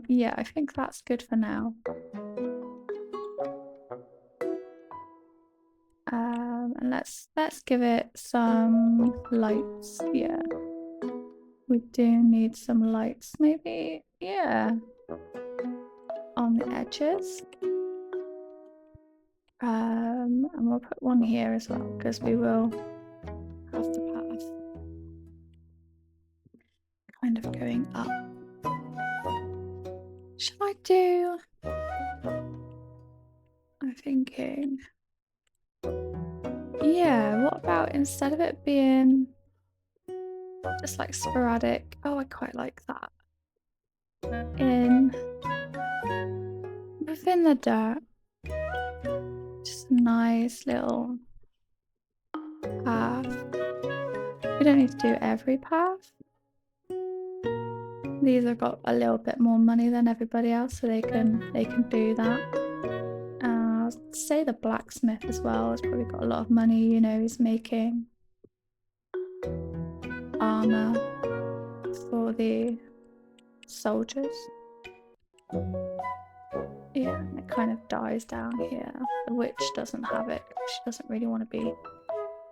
Yeah, I think that's good for now. And let's give it some lights. Yeah, we do need some lights, maybe. Yeah, on the edges. And we'll put one here as well because we will have the path kind of going up. Shall I do? I'm thinking. Yeah, what about instead of it being just like sporadic? Oh, I quite like that. Within the dirt. Just a nice little path. We don't need to do every path. These have got a little bit more money than everybody else, so they can do that. I'll say the blacksmith as well has probably got a lot of money, you know, he's making armor for the soldiers. Yeah, it kind of dies down here. The witch doesn't have it. She doesn't really want to be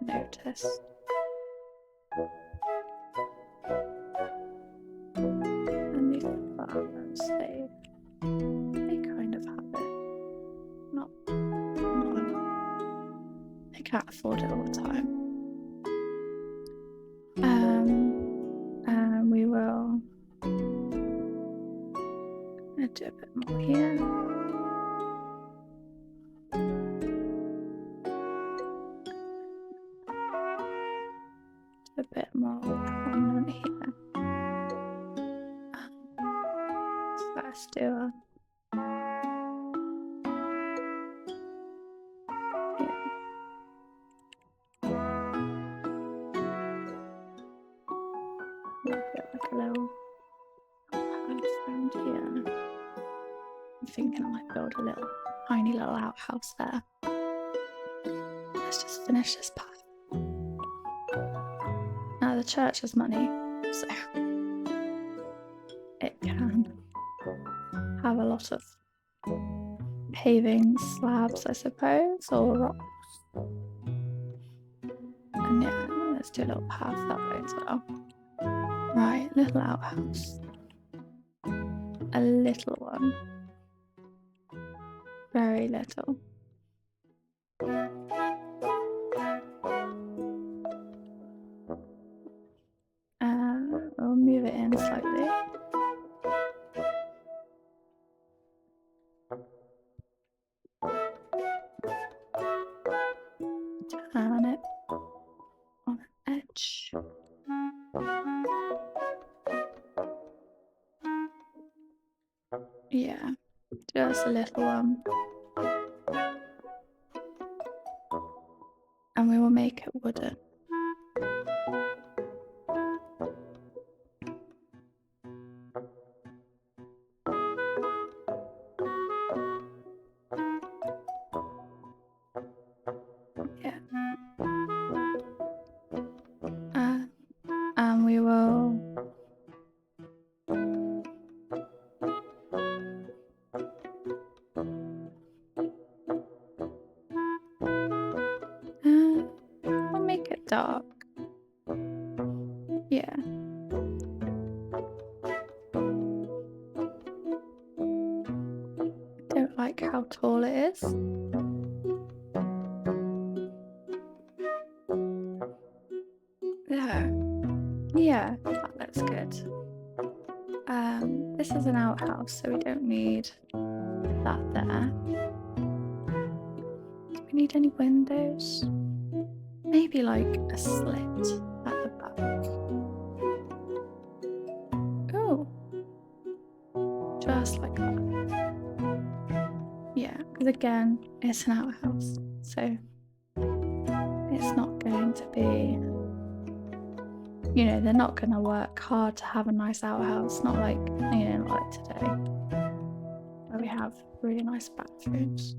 noticed. And these farmers, they kind of have it. Not enough. They can't afford it all the time. And we will do a bit more here. Do a bit more prominent here. Let's do a like a little path around here. I'm thinking I might build a tiny little outhouse there. Let's just finish this path. Now the church has money, so it can have a lot of paving slabs, I suppose, or rocks. let's do a little path that way as well. Right, little outhouse. A little one. Very little. We'll move it in slightly. Turn it on an edge. Yeah, just a little one. And we will make it wooden. Yeah. And we will we'll make it dark. Yeah. I don't like how tall it is. There. Yeah, that looks good. This is an outhouse, so we don't need that there. Do we need any windows? Maybe like a slit at the back. Oh, just like that. Yeah, because again, it's an outhouse, so it's not going to be, you know, they're not going to work hard to have a nice outhouse, not like, you know, like today, where we have really nice bathrooms.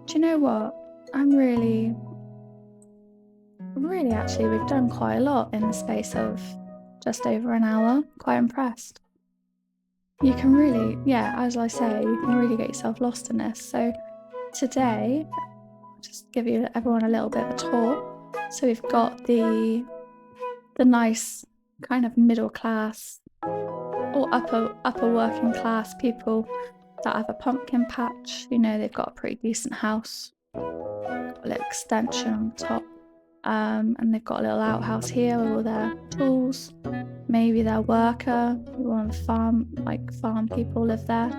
Do you know what? I'm really actually, we've done quite a lot in the space of just over an hour. Quite impressed. You can really, yeah, as I say, you can really get yourself lost in this. So today, I'll just give you everyone a little bit of a tour. So we've got the nice kind of middle class or upper working class people that have a pumpkin patch. You know, they've got a pretty decent house, got a little extension on top, and they've got a little outhouse here with all their tools. Maybe their worker, one of the farm people live there.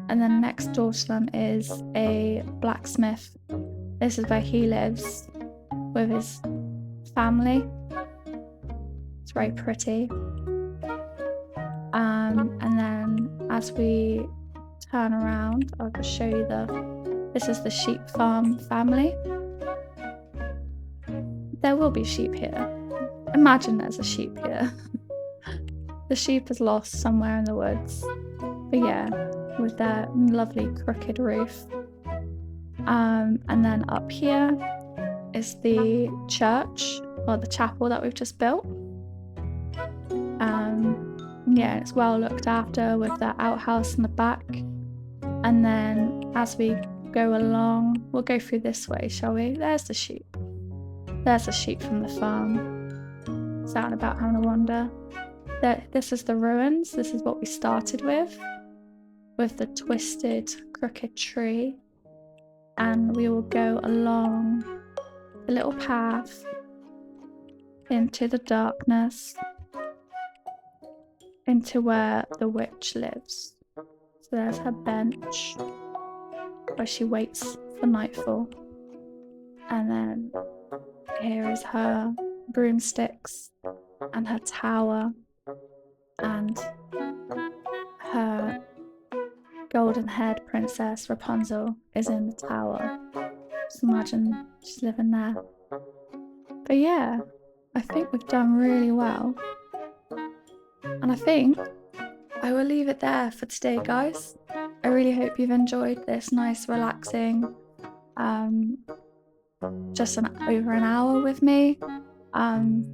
And then next door to them is a blacksmith. This is where he lives with his family. It's very pretty. And then as we turn around, I'll just show you this is the sheep farm family. There will be sheep here. Imagine there's a sheep here. The sheep is lost somewhere in the woods. But yeah, with their lovely crooked roof. And then up here is the church, or the chapel that we've just built. Yeah, it's well looked after with that outhouse in the back. And then as we go along, we'll go through this way, shall we? There's the sheep. There's the sheep from the farm. It's out and about having a wander. This is the ruins. This is what we started with the twisted, crooked tree. And we will go along the little path into the darkness, into where the witch lives. So there's her bench where she waits for nightfall. And then here is her broomsticks and her tower, and her golden-haired princess Rapunzel is in the tower. Just imagine she's living there. But yeah, I think we've done really well. And I think I will leave it there for today, guys. I really hope you've enjoyed this nice, relaxing, just over an hour with me.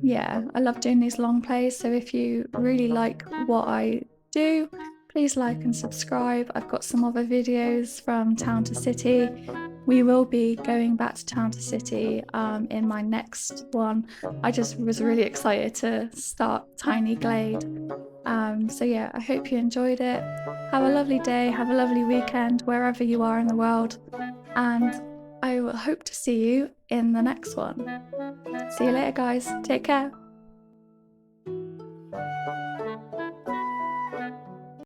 Yeah, I love doing these long plays, so if you really like what I do, please like and subscribe. I've got some other videos from town to city, We will be going back to town to city in my next one. I just was really excited to start Tiny Glade. So yeah, I hope you enjoyed it. Have a lovely day, have a lovely weekend wherever you are in the world, and I will hope to see you in the next one. See you later, guys. Take care.